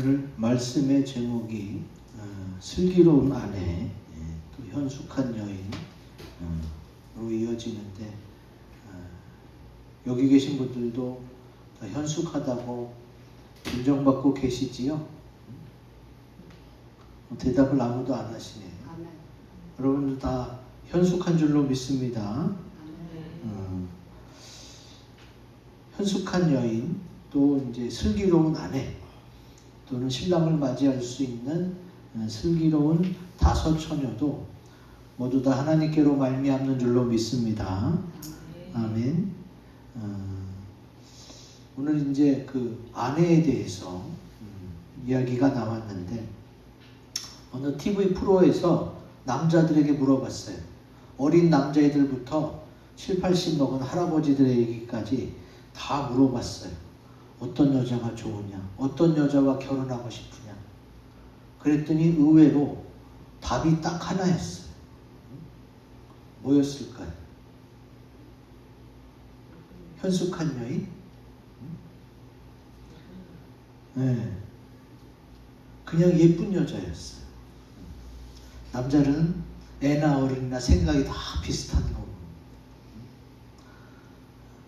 오늘 말씀의 제목이 슬기로운 아내, 또 현숙한 여인으로 이어지는데, 여기 계신 분들도 다 현숙하다고 인정받고 계시지요? 대답을 아무도 안 하시네요. 여러분들 다 현숙한 줄로 믿습니다. 현숙한 여인, 또 이제 슬기로운 아내, 또는 신랑을 맞이할 수 있는 슬기로운 다섯 처녀도 모두 다 하나님께로 말미암는 줄로 믿습니다. 아멘. 오늘 이제 그 아내에 대해서 이야기가 나왔는데, 어느 TV 프로에서 남자들에게 물어봤어요. 어린 남자애들부터 7, 80 먹은 할아버지들에게까지 다 물어봤어요. 어떤 여자가 좋으냐? 어떤 여자와 결혼하고 싶으냐? 그랬더니 의외로 답이 딱 하나였어요. 뭐였을까요? 현숙한 여인? 네. 그냥 예쁜 여자였어요. 남자는 애나 어른이나 생각이 다 비슷한 거고.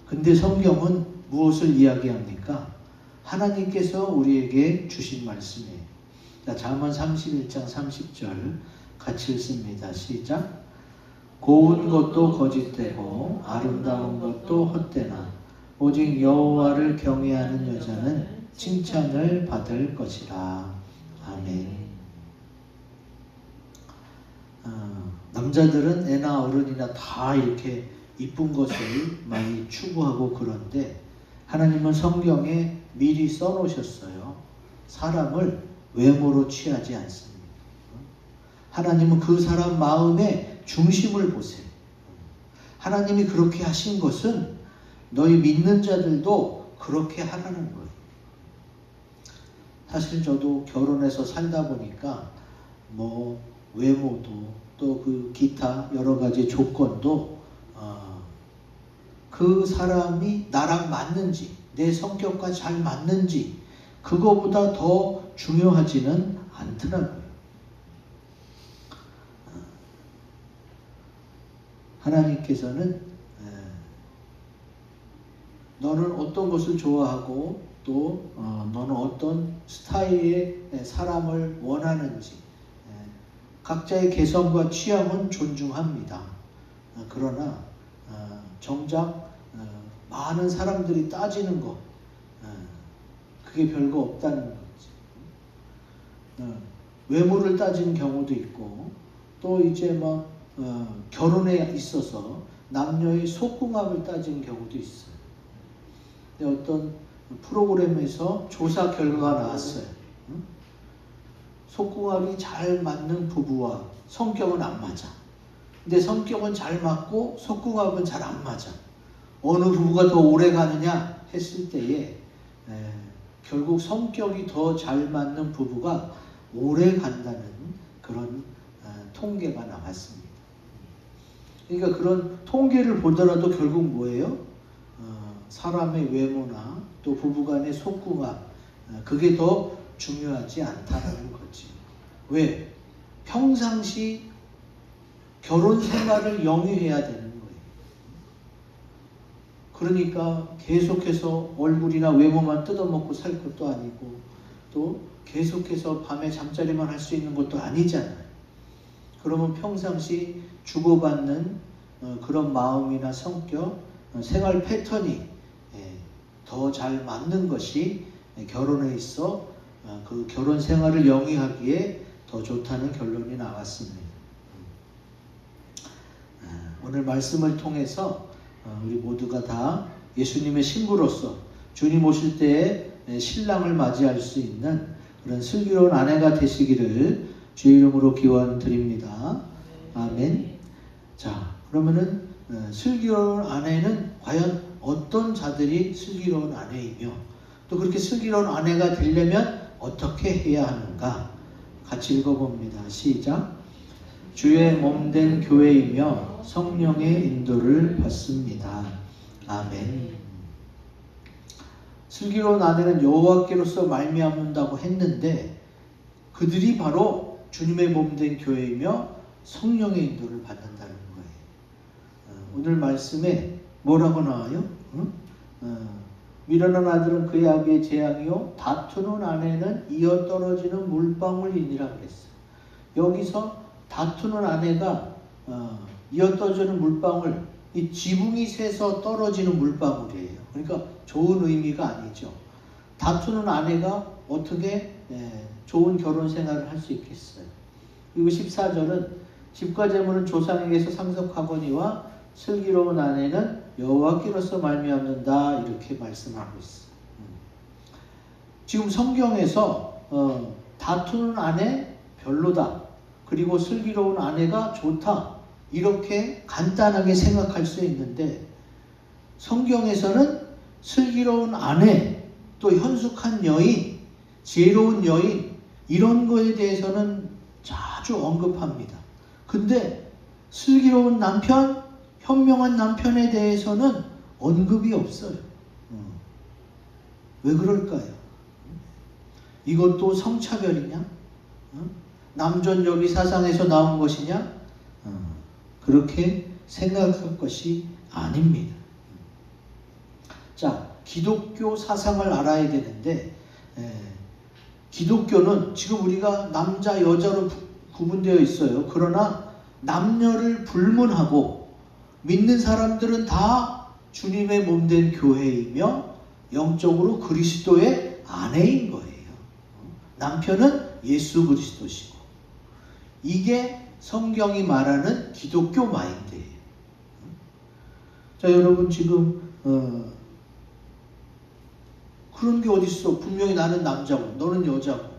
근데 성경은 무엇을 이야기합니까? 하나님께서 우리에게 주신 말씀이에요. 자, 잠언 31장 30절 같이 읽습니다. 시작. 고운 것도 거짓되고 아름다운 것도 헛되나 오직 여호와를 경외하는 여자는 칭찬을 받을 것이라. 아멘. 남자들은 애나 어른이나 다 이렇게 이쁜 것을 많이 추구하고, 그런데 하나님은 성경에 미리 써놓으셨어요. 사람을 외모로 취하지 않습니다. 하나님은 그 사람 마음의 중심을 보세요. 하나님이 그렇게 하신 것은 너희 믿는 자들도 그렇게 하라는 거예요. 사실 저도 결혼해서 살다 보니까 뭐 외모도 또 그 기타 여러 가지 조건도 그 사람이 나랑 맞는지, 내 성격과 잘 맞는지, 그거보다 더 중요하지는 않더라고요. 하나님께서는 너는 어떤 것을 좋아하고 또 너는 어떤 스타일의 사람을 원하는지, 각자의 개성과 취향은 존중합니다. 그러나 정작 많은 사람들이 따지는 것, 그게 별거 없다는 거지. 외모를 따지는 경우도 있고, 또 이제 막 결혼에 있어서 남녀의 속궁합을 따지는 경우도 있어요. 근데 어떤 프로그램에서 조사 결과가 나왔어요. 속궁합이 잘 맞는 부부와 성격은 안 맞아. 근데 성격은 잘 맞고 속궁합은 잘 안 맞아. 어느 부부가 더 오래 가느냐 했을 때에 결국 성격이 더 잘 맞는 부부가 오래 간다는 그런 통계가 나왔습니다. 그러니까 그런 통계를 보더라도 결국 뭐예요? 사람의 외모나 또 부부간의 속궁합, 그게 더 중요하지 않다는 거지. 왜? 평상시 결혼 생활을 영위해야 되는 거예요. 그러니까 계속해서 얼굴이나 외모만 뜯어먹고 살 것도 아니고, 또 계속해서 밤에 잠자리만 할 수 있는 것도 아니잖아요. 그러면 평상시 주고받는 그런 마음이나 성격, 생활 패턴이 더 잘 맞는 것이 결혼에 있어 그 결혼 생활을 영위하기에 더 좋다는 결론이 나왔습니다. 오늘 말씀을 통해서 우리 모두가 다 예수님의 신부로서 주님 오실 때에 신랑을 맞이할 수 있는 그런 슬기로운 아내가 되시기를 주의 이름으로 기원드립니다. 아멘. 자, 그러면은 슬기로운 아내는 과연 어떤 자들이 슬기로운 아내이며, 또 그렇게 슬기로운 아내가 되려면 어떻게 해야 하는가? 같이 읽어봅니다. 시작. 주의 몸된 교회이며 성령의 인도를 받습니다. 아멘. 슬기로운 아내는 여호와께로서 말미암는다고 했는데 그들이 바로 주님의 몸된 교회이며 성령의 인도를 받는다는 거예요. 오늘 말씀에 뭐라고 나와요? 미련한 아들은 그의 아비의 재앙이요 다투는 아내는 이어 떨어지는 물방울이니라 그랬어요. 여기서 다투는 아내가 이어 떨어지는 물방울, 이 지붕이 새서 떨어지는 물방울이에요. 그러니까 좋은 의미가 아니죠. 다투는 아내가 어떻게 좋은 결혼 생활을 할 수 있겠어요. 그리고 14절은 집과 재물은 조상에게서 상속하거니와 슬기로운 아내는 여호와께로서 말미암는다 이렇게 말씀하고 있어요. 지금 성경에서 다투는 아내 별로다, 그리고 슬기로운 아내가 좋다 이렇게 간단하게 생각할 수 있는데 성경에서는 슬기로운 아내, 또 현숙한 여인, 지혜로운 여인 이런 거에 대해서는 자주 언급합니다. 근데 슬기로운 남편, 현명한 남편에 대해서는 언급이 없어요. 왜 그럴까요? 이것도 성차별이냐? 남존 여비 사상에서 나온 것이냐? 그렇게 생각할 것이 아닙니다. 자, 기독교 사상을 알아야 되는데 기독교는 지금 우리가 남자 여자로 구분되어 있어요. 그러나 남녀를 불문하고 믿는 사람들은 다 주님의 몸된 교회이며 영적으로 그리스도의 아내인 거예요. 남편은 예수 그리스도시고, 이게 성경이 말하는 기독교 마인드예요. 자, 여러분 지금 그런 게 어딨어? 분명히 나는 남자고 너는 여자고,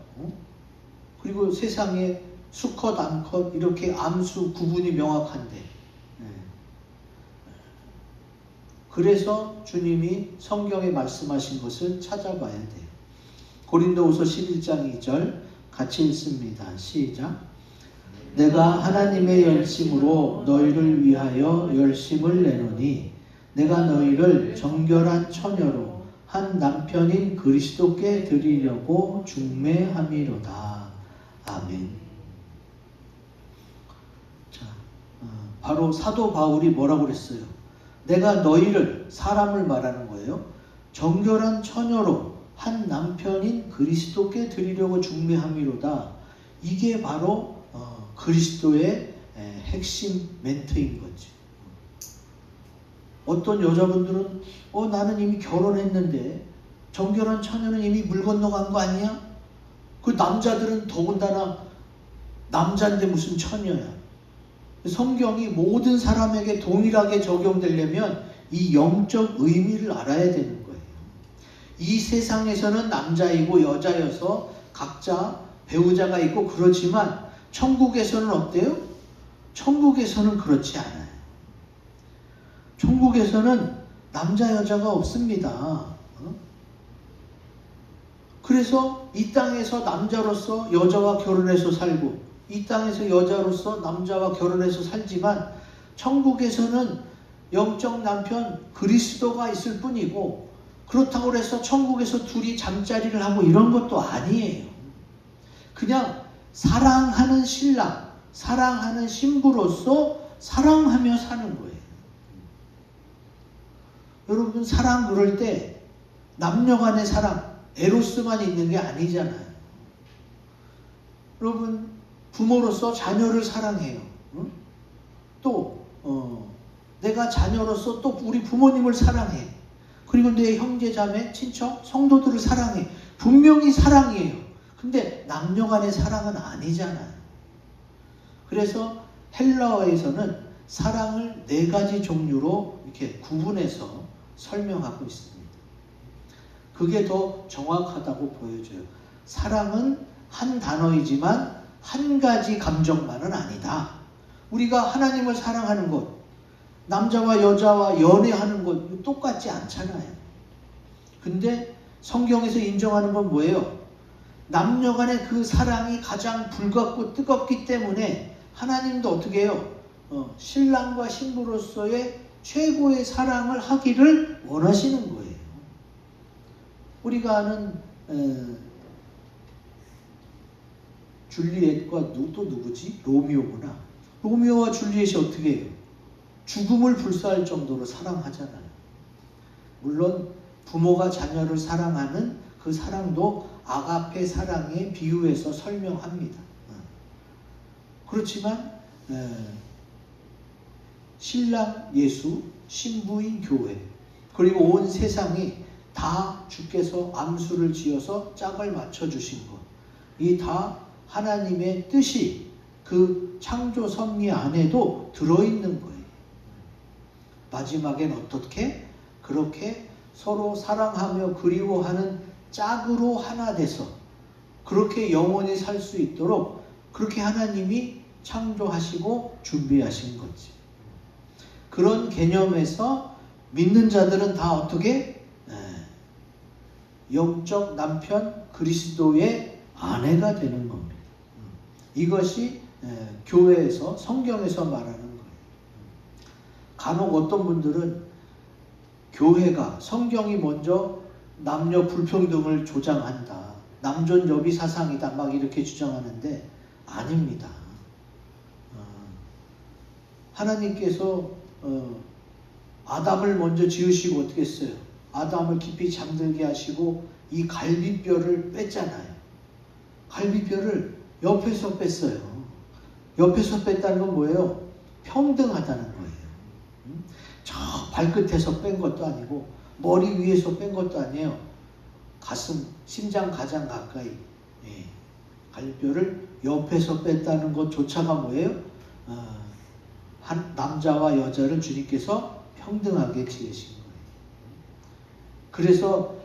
그리고 세상에 수컷 암컷 이렇게 암수 구분이 명확한데, 그래서 주님이 성경에 말씀하신 것을 찾아봐야 돼요. 고린도후서 11장 2절 같이 읽습니다. 시작. 내가 하나님의 열심으로 너희를 위하여 열심을 내노니 내가 너희를 정결한 처녀로 한 남편인 그리스도께 드리려고 중매함이로다. 아멘. 자, 바로 사도 바울이 뭐라고 그랬어요? 내가 너희를, 사람을 말하는 거예요, 정결한 처녀로 한 남편인 그리스도께 드리려고 중매함이로다. 이게 바로 그리스도의 핵심 멘트인 거지. 어떤 여자분들은 나는 이미 결혼했는데 정결한 처녀는 이미 물 건너간 거 아니야? 그 남자들은 더군다나 남자인데 무슨 처녀야. 성경이 모든 사람에게 동일하게 적용되려면 이 영적 의미를 알아야 되는 거예요. 이 세상에서는 남자이고 여자여서 각자 배우자가 있고 그렇지만 천국에서는 어때요? 천국에서는 그렇지 않아요. 천국에서는 남자 여자가 없습니다. 그래서 이 땅에서 남자로서 여자와 결혼해서 살고 이 땅에서 여자로서 남자와 결혼해서 살지만 천국에서는 영적 남편 그리스도가 있을 뿐이고, 그렇다고 해서 천국에서 둘이 잠자리를 하고 이런 것도 아니에요. 그냥 사랑하는 신랑, 사랑하는 신부로서 사랑하며 사는 거예요. 여러분, 사랑 그럴 때 남녀 간의 사랑, 에로스만 있는 게 아니잖아요. 여러분, 부모로서 자녀를 사랑해요. 또 내가 자녀로서 또 우리 부모님을 사랑해. 그리고 내 형제 자매 친척 성도들을 사랑해. 분명히 사랑이에요. 근데 남녀 간의 사랑은 아니잖아요. 그래서 헬라어에서는 사랑을 4가지 종류로 이렇게 구분해서 설명하고 있습니다. 그게 더 정확하다고 보여줘요. 사랑은 한 단어이지만 한 가지 감정만은 아니다. 우리가 하나님을 사랑하는 것, 남자와 여자와 연애하는 것 똑같지 않잖아요. 근데 성경에서 인정하는 건 뭐예요? 남녀 간의 그 사랑이 가장 불같고 뜨겁기 때문에 하나님도 어떻게 해요? 신랑과 신부로서의 최고의 사랑을 하기를 원하시는 거예요. 우리가 아는 줄리엣과 또 누구지? 로미오구나. 로미오와 줄리엣이 어떻게 해요? 죽음을 불사할 정도로 사랑하잖아요. 물론 부모가 자녀를 사랑하는 그 사랑도 아가페 사랑에 비유해서 설명합니다. 그렇지만 신랑 예수, 신부인 교회, 그리고 온 세상이 다 주께서 암수를 지어서 짝을 맞춰주신 것, 이 다 하나님의 뜻이 그 창조 섭리 안에도 들어있는 거예요. 마지막엔 어떻게? 그렇게 서로 사랑하며 그리워하는 짝으로 하나 돼서 그렇게 영원히 살 수 있도록 그렇게 하나님이 창조하시고 준비하신 거지. 그런 개념에서 믿는 자들은 다 어떻게? 영적 남편 그리스도의 아내가 되는 겁니다. 이것이 교회에서 성경에서 말하는 거예요. 간혹 어떤 분들은 교회가 성경이 먼저 남녀 불평등을 조장한다, 남존여비 사상이다 막 이렇게 주장하는데 아닙니다. 하나님께서 아담을 먼저 지으시고 어떻게 했어요? 아담을 깊이 잠들게 하시고 이 갈비뼈를 뺐잖아요. 갈비뼈를 옆에서 뺐어요. 옆에서 뺐다는 건 뭐예요? 평등하다는 거예요. 저 발끝에서 뺀 것도 아니고 머리 위에서 뺀 것도 아니에요. 가슴, 심장 가장 가까이 갈비뼈를 옆에서 뺐다는 것조차가 뭐예요? 한 남자와 여자를 주님께서 평등하게 지으신 거예요. 그래서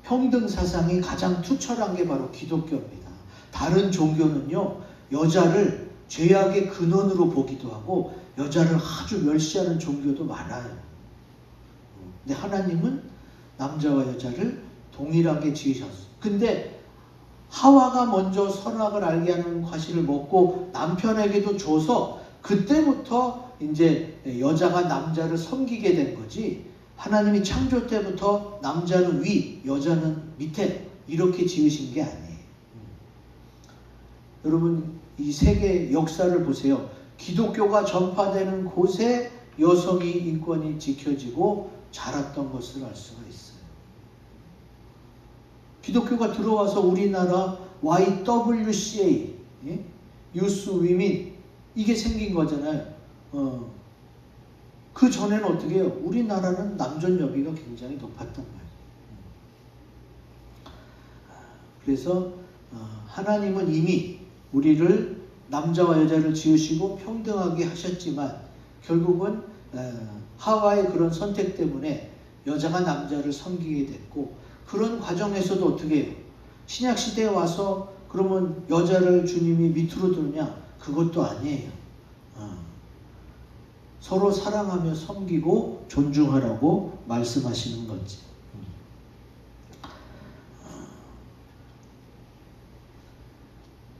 평등 사상이 가장 투철한 게 바로 기독교입니다. 다른 종교는요, 여자를 죄악의 근원으로 보기도 하고 여자를 아주 멸시하는 종교도 많아요. 근데 하나님은 남자와 여자를 동일하게 지으셨어요. 근데 하와가 먼저 선악을 알게 하는 과실을 먹고 남편에게도 줘서 그때부터 이제 여자가 남자를 섬기게 된 거지, 하나님이 창조 때부터 남자는 위, 여자는 밑에 이렇게 지으신 게 아니에요. 여러분, 이 세계 역사를 보세요. 기독교가 전파되는 곳에 여성의 인권이 지켜지고 자랐던 것을 알 수가 있어요. 기독교가 들어와서 우리나라 YWCA, 유스 위민, 이게 생긴 거잖아요. 그 전에는 어떻게 해요? 우리나라는 남존여비가 굉장히 높았단 말이에요. 그래서 하나님은 이미 우리를 남자와 여자를 지으시고 평등하게 하셨지만 결국은 하와의 그런 선택 때문에 여자가 남자를 섬기게 됐고, 그런 과정에서도 어떻게 해요? 신약시대에 와서 그러면 여자를 주님이 밑으로 두느냐? 그것도 아니에요. 서로 사랑하며 섬기고 존중하라고 말씀하시는 거지.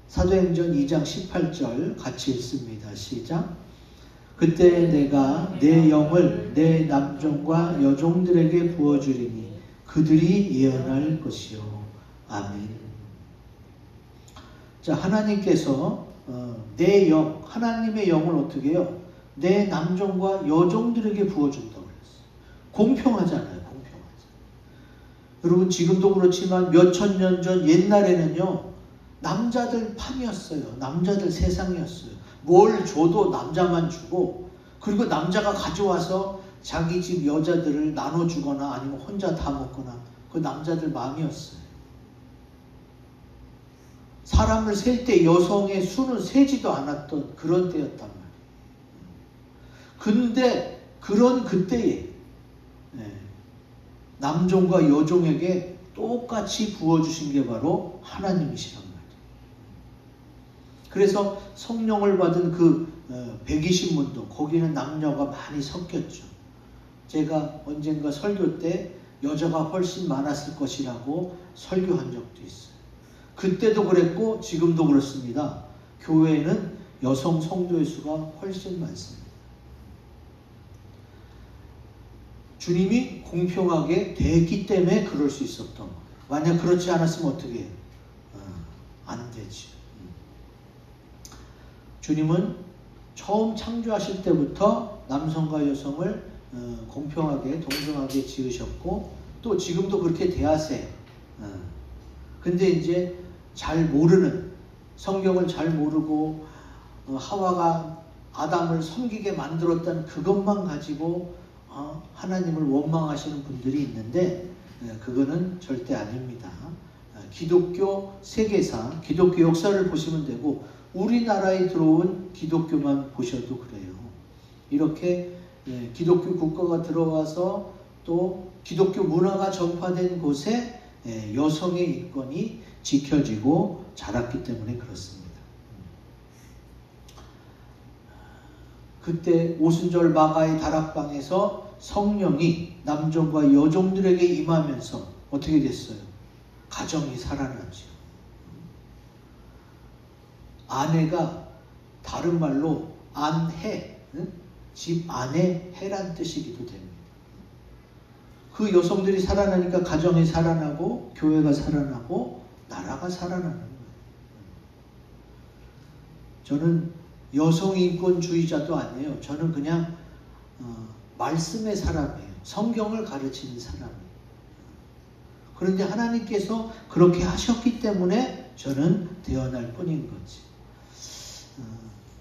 사도행전 2장 18절 같이 읽습니다. 시작. 그때 내가 내 영을 내 남종과 여종들에게 부어주리니 그들이 예언할 것이요. 아멘. 자, 하나님께서 내 영, 하나님의 영을 어떻게 해요? 내 남종과 여종들에게 부어준다고 그랬어요. 공평하잖아요. 공평하잖아요. 여러분, 지금도 그렇지만 몇천 년 전 옛날에는요, 남자들 판이었어요. 남자들 세상이었어요. 뭘 줘도 남자만 주고, 그리고 남자가 가져와서 자기 집 여자들을 나눠주거나 아니면 혼자 다 먹거나, 그 남자들 마음이었어요. 사람을 셀 때 여성의 수는 세지도 않았던 그런 때였단 말이에요. 근데 그런 그때에 남종과 여종에게 똑같이 부어주신 게 바로 하나님이시란 말이에요. 그래서 성령을 받은 그 백이신문도 거기는 남녀가 많이 섞였죠. 제가 언젠가 설교 때 여자가 훨씬 많았을 것이라고 설교한 적도 있어요. 그때도 그랬고 지금도 그렇습니다. 교회에는 여성 성도의 수가 훨씬 많습니다. 주님이 공평하게 대했기 때문에 그럴 수 있었던 거예요. 만약 그렇지 않았으면 어떻게 해요? 안 되지. 주님은 처음 창조하실 때부터 남성과 여성을 공평하게 동등하게 지으셨고 또 지금도 그렇게 대하세요. 근데 이제 잘 모르는, 성경을 잘 모르고 하와가 아담을 섬기게 만들었다는 그것만 가지고 하나님을 원망하시는 분들이 있는데 그거는 절대 아닙니다. 기독교 세계사, 기독교 역사를 보시면 되고 우리나라에 들어온 기독교만 보셔도 그래요. 이렇게 기독교 국가가 들어와서 또 기독교 문화가 전파된 곳에 여성의 인권이 지켜지고 자랐기 때문에 그렇습니다. 그때 오순절 마가의 다락방에서 성령이 남종과 여종들에게 임하면서 어떻게 됐어요? 가정이 살아나죠. 아내가 다른 말로 안해, 집 안에 해란 뜻이기도 됩니다. 그 여성들이 살아나니까 가정이 살아나고 교회가 살아나고 나라가 살아나는 거예요. 저는 여성인권주의자도 아니에요. 저는 그냥 말씀의 사람이에요. 성경을 가르치는 사람이에요. 그런데 하나님께서 그렇게 하셨기 때문에 저는 태어날 뿐인 거지.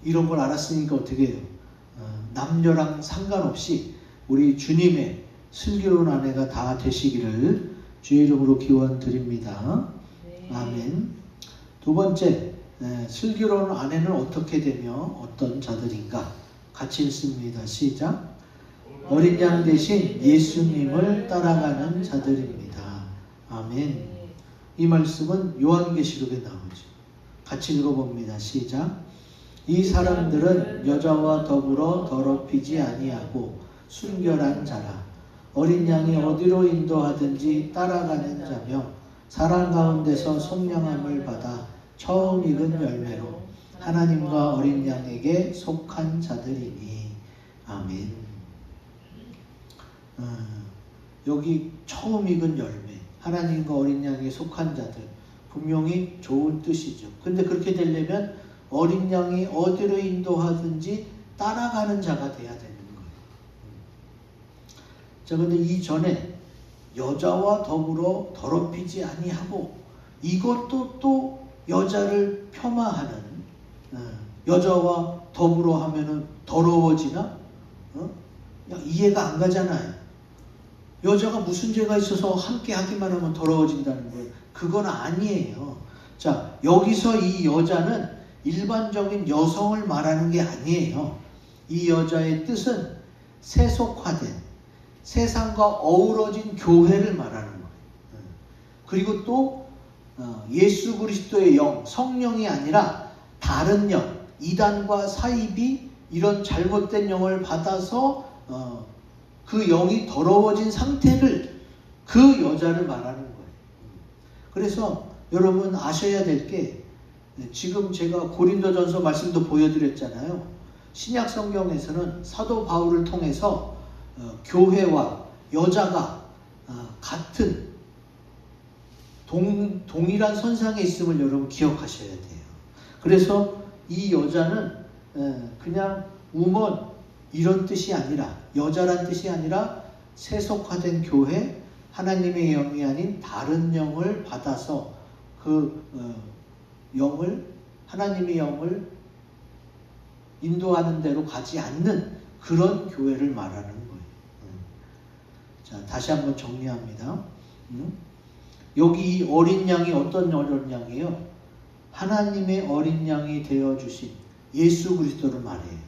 이런 걸 알았으니까 어떻게 해요? 남녀랑 상관없이 우리 주님의 슬기로운 아내가 다 되시기를 주의 이름으로 기원 드립니다. 네. 아멘. 두 번째, 슬기로운 아내는 어떻게 되며 어떤 자들인가? 같이 읽습니다. 시작. 어린 양 대신 예수님을 따라가는 자들입니다. 아멘. 이 말씀은 요한계시록에 나오죠. 같이 읽어봅니다. 시작. 이 사람들은 여자와 더불어 더럽히지 아니하고 순결한 자라. 어린 양이 어디로 인도하든지 따라가는 자며 사랑 가운데서 속량함을 받아 처음 익은 열매로 하나님과 어린 양에게 속한 자들이니. 아멘. 여기 처음 익은 열매, 하나님과 어린 양에게 속한 자들, 분명히 좋은 뜻이죠. 근데 그렇게 되려면 어린 양이 어디로 인도하든지 따라가는 자가 돼야 되는 거예요. 자, 근데 이전에 여자와 더불어 더럽히지 아니하고, 이것도 또 여자를 폄하하는, 여자와 더불어 하면은 더러워지나? 이해가 안 가잖아요. 여자가 무슨 죄가 있어서 함께 하기만 하면 더러워진다는 거예요. 그건 아니에요. 자, 여기서 이 여자는 일반적인 여성을 말하는 게 아니에요. 이 여자의 뜻은 세속화된, 세상과 어우러진 교회를 말하는 거예요. 그리고 또 예수 그리스도의 영, 성령이 아니라 다른 영, 이단과 사이비, 이런 잘못된 영을 받아서 그 영이 더러워진 상태를, 그 여자를 말하는 거예요. 그래서 여러분 아셔야 될 게, 지금 제가 고린도전서 말씀도 보여드렸잖아요. 신약 성경에서는 사도 바울을 통해서 교회와 여자가 같은 동일한 선상에 있음을 여러분 기억하셔야 돼요. 그래서 이 여자는 그냥 우먼 이런 뜻이 아니라, 여자란 뜻이 아니라 세속화된 교회, 하나님의 영이 아닌 다른 영을 받아서 그 영을, 하나님의 영을 인도하는 대로 가지 않는 그런 교회를 말하는 거예요. 자, 다시 한번 정리합니다. 여기 어린 양이 어떤 어린 양이에요? 하나님의 어린 양이 되어주신 예수 그리스도를 말해요.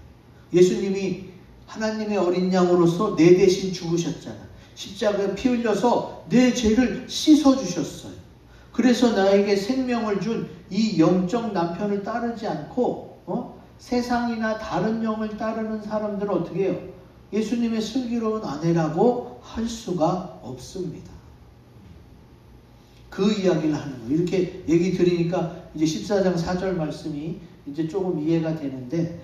예수님이 하나님의 어린 양으로서 내 대신 죽으셨잖아. 십자가에 피 흘려서 내 죄를 씻어주셨어요. 그래서 나에게 생명을 준 이 영적 남편을 따르지 않고 세상이나 다른 영을 따르는 사람들은 어떻게 해요? 예수님의 슬기로운 아내라고 할 수가 없습니다. 그 이야기를 하는 거예요. 이렇게 얘기 드리니까 이제 14장 4절 말씀이 이제 조금 이해가 되는데,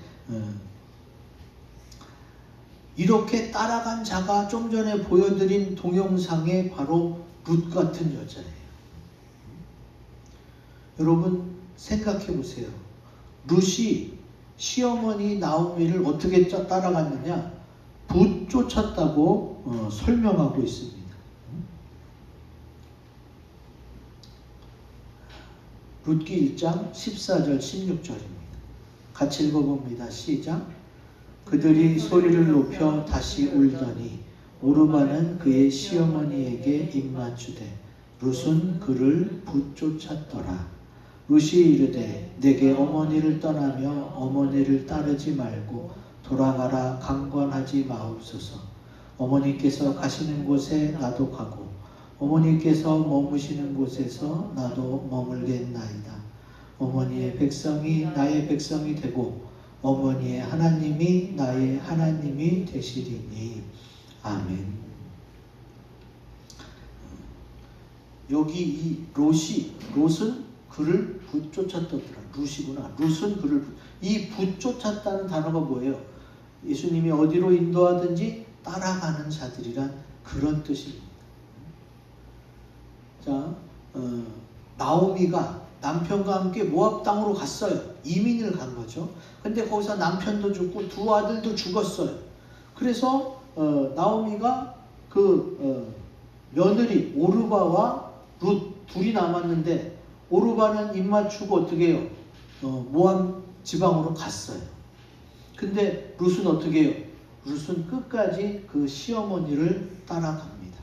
이렇게 따라간 자가 좀 전에 보여드린 동영상의 바로 룻 같은 여자예요. 여러분 생각해 보세요. 룻이 시어머니 나오미를 어떻게 따라갔느냐? 붓 쫓았다고 설명하고 있습니다. 룻기 1장 14절 16절입니다. 같이 읽어봅니다. 시작. 그들이 소리를 높여 다시 울더니 오르바는 그의 시어머니에게 입맞추되 룻은 그를 붙쫓았더라. 룻이 이르되 내게 어머니를 떠나며 어머니를 따르지 말고 돌아가라 강권하지 마옵소서. 어머니께서 가시는 곳에 나도 가고 어머니께서 머무시는 곳에서 나도 머물겠나이다. 어머니의 백성이 나의 백성이 되고 어머니의 하나님이 나의 하나님이 되시리니. 아멘. 여기 이 롯은 그를 붙쫓았더라. 룻이구나. 룻은 그를 이 붙쫓았다는 단어가 뭐예요? 예수님이 어디로 인도하든지 따라가는 자들이란 그런 뜻입니다. 자, 나오미가 남편과 함께 모압 땅으로 갔어요. 이민을 간 거죠. 근데 거기서 남편도 죽고 두 아들도 죽었어요. 그래서 나오미가 며느리 오르바와 룻 둘이 남았는데 오르바는 입맞추고 어떻게 해요? 모압 지방으로 갔어요. 근데 룻은 어떻게 해요? 룻은 끝까지 그 시어머니를 따라갑니다.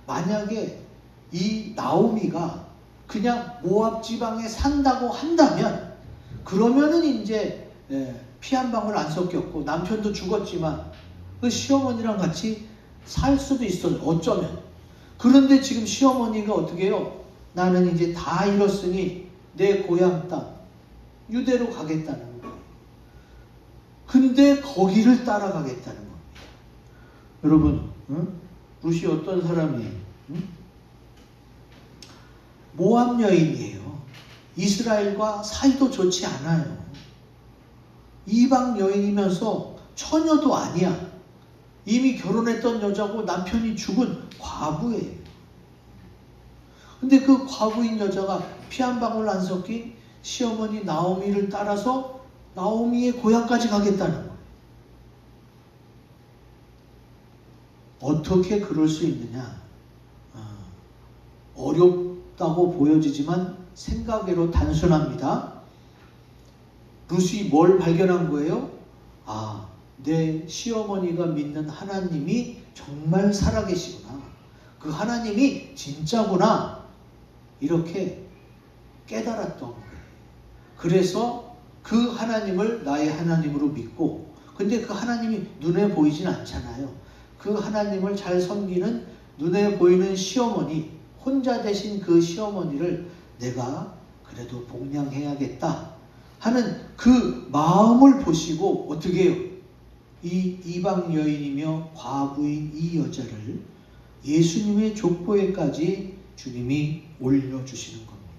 만약에 이 나오미가 그냥 모압 지방에 산다고 한다면 그러면은 이제 피 한 방울 안 섞였고 남편도 죽었지만 그 시어머니랑 같이 살 수도 있어요. 어쩌면. 그런데 지금 시어머니가 어떻게 해요? 나는 이제 다 잃었으니 내 고향 땅 유대로 가겠다는 거예요. 근데 거기를 따라가겠다는 겁니다. 여러분, 룻이 어떤 사람이에요? 모압 여인이에요. 이스라엘과 사이도 좋지 않아요. 이방 여인이면서 처녀도 아니야. 이미 결혼했던 여자고 남편이 죽은 과부예요. 근데 그 과부인 여자가 피 한 방울 안 섞인 시어머니 나오미를 따라서 나오미의 고향까지 가겠다는 거예요. 어떻게 그럴 수 있느냐? 어렵다고 보여지지만 생각외로 단순합니다. 룻이 뭘 발견한 거예요? 아, 내 시어머니가 믿는 하나님이 정말 살아계시구나. 그 하나님이 진짜구나. 이렇게 깨달았던 거예요. 그래서 그 하나님을 나의 하나님으로 믿고, 근데 그 하나님이 눈에 보이진 않잖아요. 그 하나님을 잘 섬기는 눈에 보이는 시어머니, 혼자 되신 그 시어머니를 내가 그래도 복양해야겠다 하는 그 마음을 보시고 어떻게 해요? 이 이방 여인이며 과부인 이 여자를 예수님의 족보에까지 주님이 올려주시는 겁니다.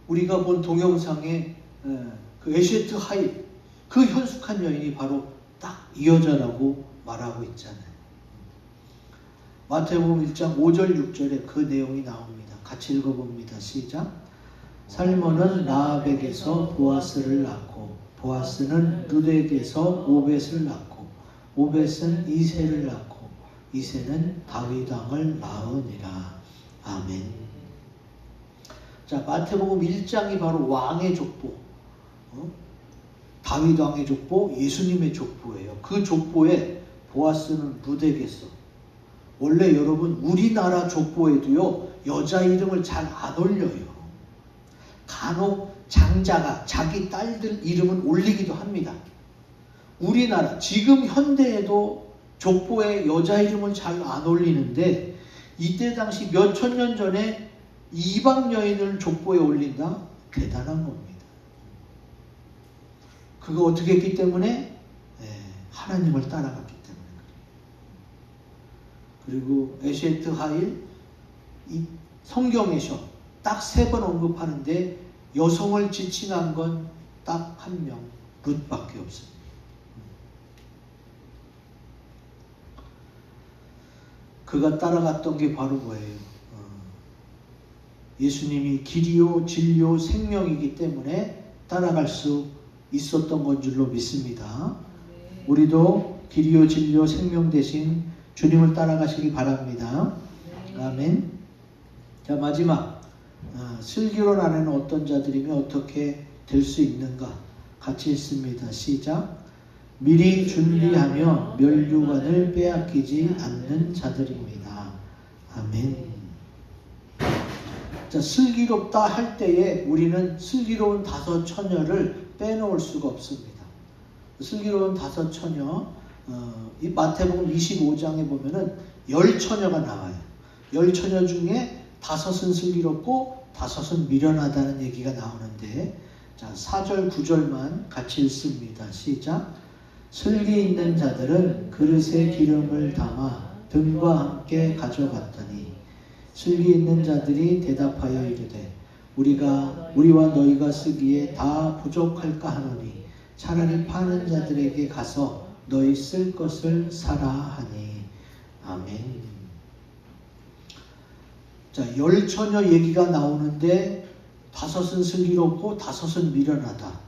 우리가 본 동영상의 그 에셰트 하일, 그 현숙한 여인이 바로 딱 이 여자라고 말하고 있잖아요. 마태복음 1장 5절 6절에 그 내용이 나옵니다. 같이 읽어봅니다. 시작. 살몬은 라합에게서 보아스를 낳고 보아스는 룻에게서 오벳을 낳고 오벳은 이새를 낳고 이새는 다윗 왕을 낳으니라. 아멘. 자, 마태복음 1장이 바로 왕의 족보, 다윗 왕의 족보, 예수님의 족보예요. 그 족보에 보아스는 룻에게서, 원래 여러분 우리나라 족보에도요 여자 이름을 잘 안 올려요. 간혹 장자가 자기 딸들 이름은 올리기도 합니다. 우리나라 지금 현대에도 족보에 여자 이름을 잘 안 올리는데 이때 당시 몇 천 년 전에 이방 여인을 족보에 올린다? 대단한 겁니다. 그거 어떻게 했기 때문에? 하나님을 따라갔기 때문에. 그리고 에셰트 하일, 이 성경에서 딱 3번 언급하는데 여성을 지칭한 건 딱 한 명, 룻밖에 없습니다. 그가 따라갔던 게 바로 뭐예요? 예수님이 길이요 진리요 생명이기 때문에 따라갈 수 있었던 건 줄로 믿습니다. 네. 우리도 길이요 진리요 생명 대신 주님을 따라가시기 바랍니다. 네. 아멘. 자, 마지막 슬기로운 아내는 어떤 자들이며 어떻게 될 수 있는가? 같이 읽습니다. 시작. 미리 준비하며 면류관을 빼앗기지 않는 자들입니다. 아멘. 자, 슬기롭다 할 때에 우리는 슬기로운 다섯 처녀를 빼놓을 수가 없습니다. 슬기로운 다섯 처녀, 이 마태복음 25장에 보면은 10처녀가 나와요. 10처녀 중에 5은 슬기롭고 5은 미련하다는 얘기가 나오는데, 자, 4절 9절만 같이 읽습니다. 시작. 슬기 있는 자들은 그릇에 기름을 담아 등과 함께 가져갔더니 슬기 있는 자들이 대답하여 이르되 우리와 너희가 쓰기에 다 부족할까 하노니 차라리 파는 자들에게 가서 너희 쓸 것을 사라 하니. 아멘. 자, 10처녀 얘기가 나오는데 5은 슬기롭고 5은 미련하다.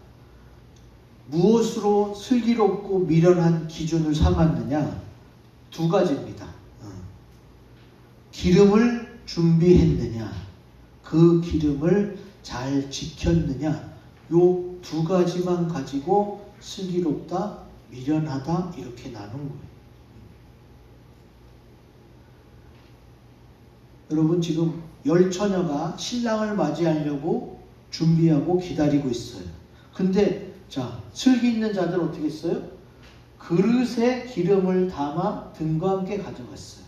무엇으로 슬기롭고 미련한 기준을 삼았느냐? 두 가지입니다. 기름을 준비했느냐, 그 기름을 잘 지켰느냐, 요 두 가지만 가지고 슬기롭다, 미련하다 이렇게 나눈 거예요. 여러분, 지금 10처녀가 신랑을 맞이하려고 준비하고 기다리고 있어요. 근데 자, 슬기 있는 자들 어떻게 했어요? 그릇에 기름을 담아 등과 함께 가져갔어요.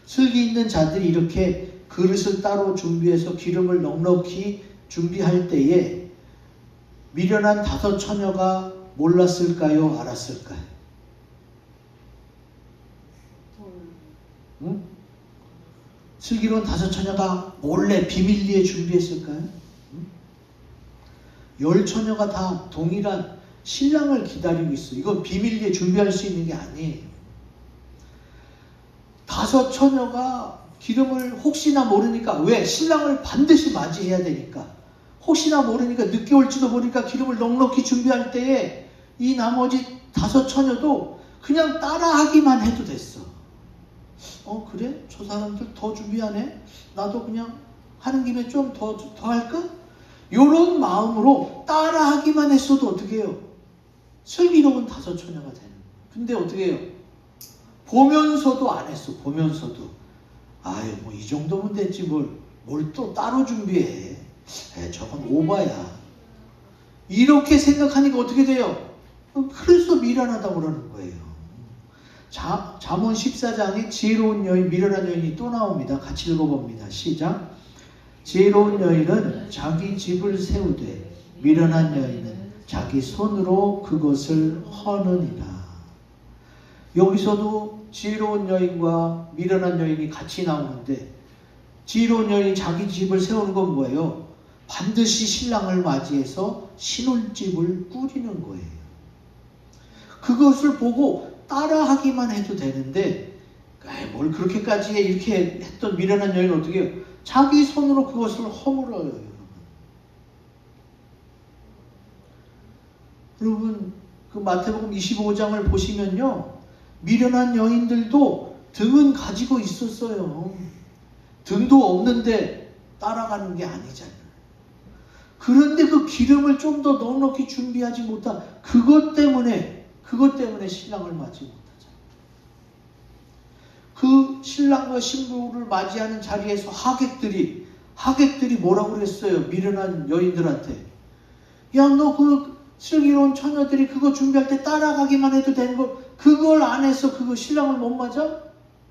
슬기 있는 자들이 이렇게 그릇을 따로 준비해서 기름을 넉넉히 준비할 때에 미련한 5처녀가 몰랐을까요? 알았을까요? 응? 슬기로운 5처녀가 몰래 비밀리에 준비했을까요? 응? 10처녀가 다 동일한 신랑을 기다리고 있어요. 이건 비밀리에 준비할 수 있는 게 아니에요. 5처녀가 기름을 혹시나 모르니까, 왜? 신랑을 반드시 맞이해야 되니까. 혹시나 모르니까 늦게 올지도 모르니까 기름을 넉넉히 준비할 때에 이 나머지 5처녀도 그냥 따라하기만 해도 됐어. 그래? 저 사람들 더 준비하네? 나도 그냥 하는 김에 좀 더 할까? 이런 마음으로 따라하기만 했어도 어떻게 해요? 슬기로운 5처녀가 되는. 근데 어떻게 해요? 보면서도 안 했어. 보면서도. 아유, 뭐 이 정도면 됐지 뭘 또 따로 준비해. 저건 오바야. 이렇게 생각하니까 어떻게 돼요? 그래서 미련하다고 그러는 거예요. 잠언 14장에 지혜로운 여인, 미련한 여인이 또 나옵니다. 같이 읽어봅니다. 시작. 지혜로운 여인은 자기 집을 세우되 미련한 여인은 자기 손으로 그것을 허느니라. 여기서도 지혜로운 여인과 미련한 여인이 같이 나오는데, 지혜로운 여인이 자기 집을 세우는 건 뭐예요? 반드시 신랑을 맞이해서 신혼집을 꾸리는 거예요. 그것을 보고 따라하기만 해도 되는데, 뭘 그렇게까지 해? 이렇게 했던 미련한 여인은 어떻게 해요? 자기 손으로 그것을 허물어요. 여러분, 그 마태복음 25장을 보시면요, 미련한 여인들도 등은 가지고 있었어요. 등도 없는데 따라가는 게 아니잖아요. 그런데 그 기름을 좀 더 넉넉히 준비하지 못한 그것 때문에 신랑을 맞이 못하잖아요. 그 신랑과 신부를 맞이하는 자리에서 하객들이 뭐라고 그랬어요? 미련한 여인들한테. 야, 너 그 슬기로운 처녀들이 그거 준비할 때 따라가기만 해도 되는 걸, 그걸 안 해서 그거 신랑을 못 맞아?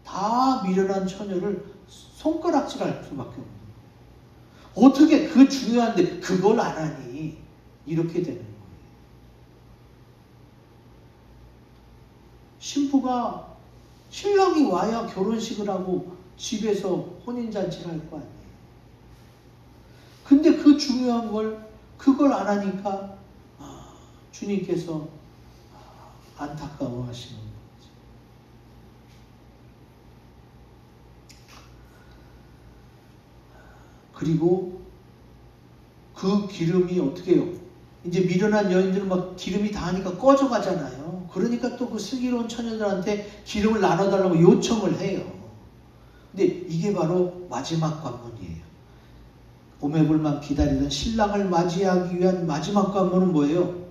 다 미련한 처녀를 손가락질할 수밖에 없는 거예요. 어떻게 그 중요한데 그걸 안 하니? 이렇게 되는 거예요. 신부가, 신랑이 와야 결혼식을 하고 집에서 혼인잔치를 할 거 아니에요. 근데 그 중요한 걸, 그걸 안 하니까 주님께서 안타까워하시는 거죠. 그리고 그 기름이 어떻게 해요? 이제 미련한 여인들은 막 기름이 다 하니까 꺼져가잖아요. 그러니까 또 그 슬기로운 처녀들한테 기름을 나눠달라고 요청을 해요. 근데 이게 바로 마지막 관문이에요. 오매불만 기다리던 신랑을 맞이하기 위한 마지막 관문은 뭐예요?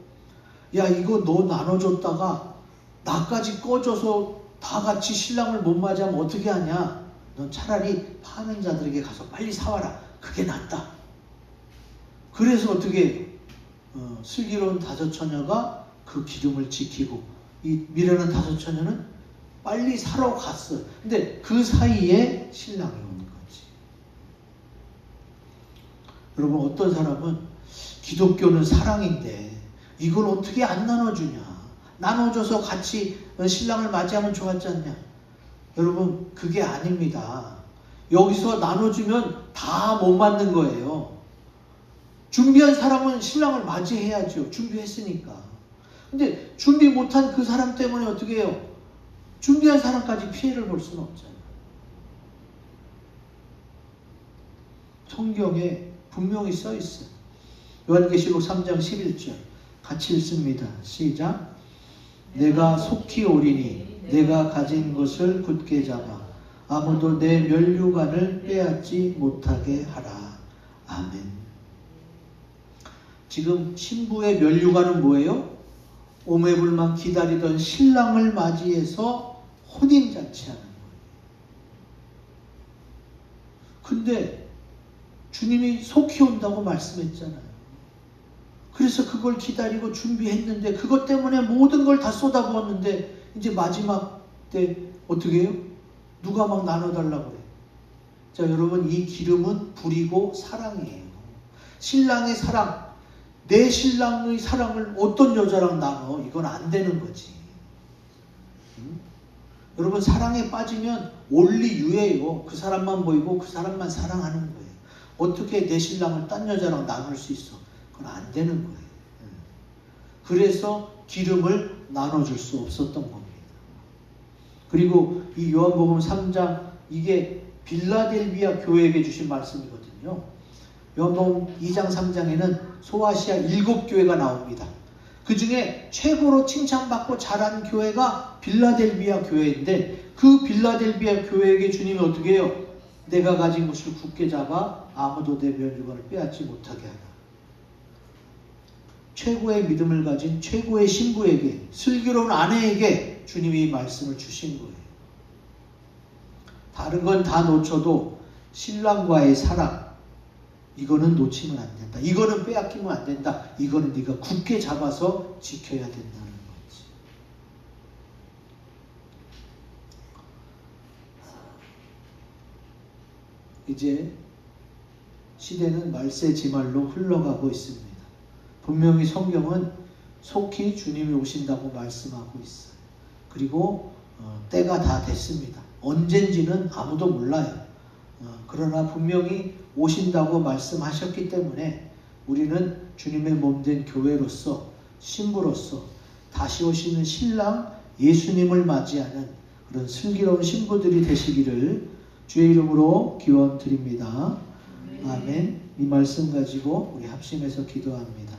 야, 이거 너 나눠줬다가 나까지 꺼져서 다 같이 신랑을 못 맞이하면 어떻게 하냐? 넌 차라리 파는 자들에게 가서 빨리 사와라. 그게 낫다. 그래서 어떻게 슬기로운 다섯 처녀가 그 기름을 지키고 이 미련한 다섯 처녀는 빨리 사러 갔어요. 근데 그 사이에 신랑이 온 거지. 여러분, 어떤 사람은 기독교는 사랑인데 이걸 어떻게 안 나눠주냐? 나눠줘서 같이 신랑을 맞이하면 좋았지 않냐? 여러분, 그게 아닙니다. 여기서 나눠주면 다 못 맞는 거예요. 준비한 사람은 신랑을 맞이해야죠. 준비했으니까. 근데 준비 못한 그 사람 때문에 어떻게 해요? 준비한 사람까지 피해를 볼 수는 없잖아요. 성경에 분명히 써 있어요. 요한계시록 3장 11절 같이 읽습니다. 시작. 내가 속히 오리니 내가 가진 것을 굳게 잡아 아무도 내 면류관을 빼앗지 못하게 하라. 아멘. 지금 신부의 면류관은 뭐예요? 오매불만 기다리던 신랑을 맞이해서 혼인잔치하는 거예요. 근데 주님이 속히 온다고 말씀했잖아요. 그래서 그걸 기다리고 준비했는데 그것 때문에 모든 걸 다 쏟아부었는데 이제 마지막 때 어떻게 해요? 누가 막 나눠달라고 그래. 자, 여러분, 이 기름은 불이고 사랑이에요. 신랑의 사랑, 내 신랑의 사랑을 어떤 여자랑 나눠? 이건 안 되는 거지. 여러분, 사랑에 빠지면 올리유예요. 그 사람만 보이고 그 사람만 사랑하는 거예요. 어떻게 내 신랑을 딴 여자랑 나눌 수 있어? 그건 안 되는 거예요. 그래서 기름을 나눠줄 수 없었던 겁니다. 그리고 이 요한복음 3장, 이게 빌라델비아 교회에게 주신 말씀이거든요. 요한복음 2장 3장에는 소아시아 7교회가 나옵니다. 그 중에 최고로 칭찬받고 자란 교회가 빌라델비아 교회인데 그 빌라델비아 교회에게 주님이 어떻게 해요? 내가 가진 것을 굳게 잡아 아무도 내 면류관을 빼앗지 못하게 하라. 최고의 믿음을 가진 최고의 신부에게, 슬기로운 아내에게 주님이 말씀을 주신 거예요. 다른 건 다 놓쳐도 신랑과의 사랑, 이거는 놓치면 안 된다. 이거는 빼앗기면 안 된다. 이거는 네가 굳게 잡아서 지켜야 된다는 거지. 이제 시대는 말세지말로 흘러가고 있습니다. 분명히 성경은 속히 주님이 오신다고 말씀하고 있어요. 그리고 때가 다 됐습니다. 언젠지는 아무도 몰라요. 그러나 분명히 오신다고 말씀하셨기 때문에 우리는 주님의 몸된 교회로서, 신부로서 다시 오시는 신랑 예수님을 맞이하는 그런 슬기로운 신부들이 되시기를 주의 이름으로 기원드립니다. 아멘. 이 말씀 가지고 우리 합심해서 기도합니다.